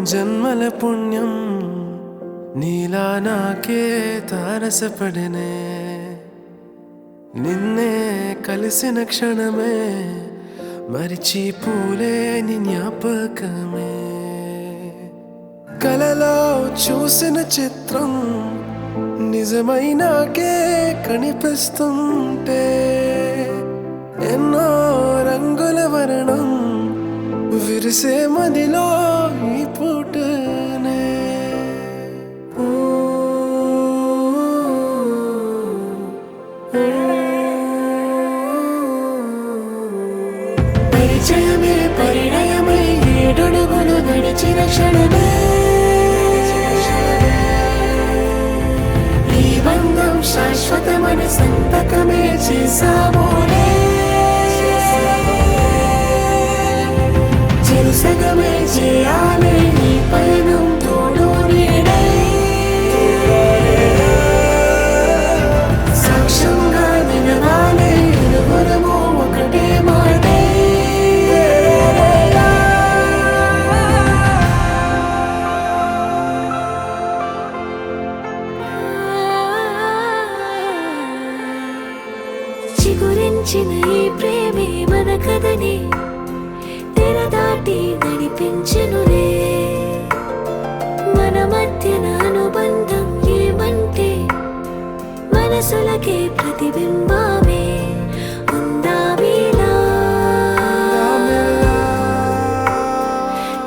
జన్మల పుణ్యం నీలా నాకే తారసపడనే నిన్నే కలిసిన క్షణమే మరిచిపోలేని జ్ఞాపకమే కలలో చూసిన చిత్రం నిజమైనాకే కనిపిస్తుంటే ఎన్నో రంగుల వర్ణం విరిసే మదిలో ఈ పూటనే పరిచయమే పరిణయమై ఏడడుగులు నడిచిన క్షణమే ఈ బంధం శాశ్వతమని సంతకమే చేసామోనే చెరుసగమే చేయాలి ఈ పయనం తోడు నీడై సాక్ష్యంగా నిలవాలి ఇరువురము ఒకటే మాటే చిగురించిన ఈ ప్రేమే మన కథని తెర దాటి నడిపించెనులే మన మధ్యన అనుబంధం ఏమంటే మనసులకే ప్రతిబింబమే ఉందామీలా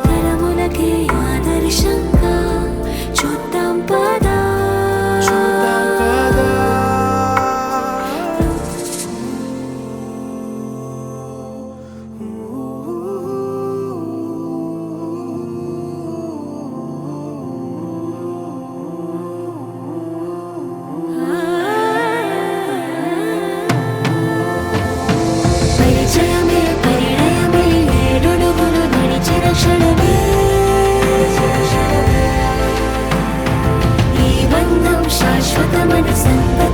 తరములకే ఆదర్శంగా చూద్దాం పదా పరిచయమే పరిణయమై ఏడడుగులు నడిచిన క్షణమే ఈ బంధం శాశ్వతమని సంతకమే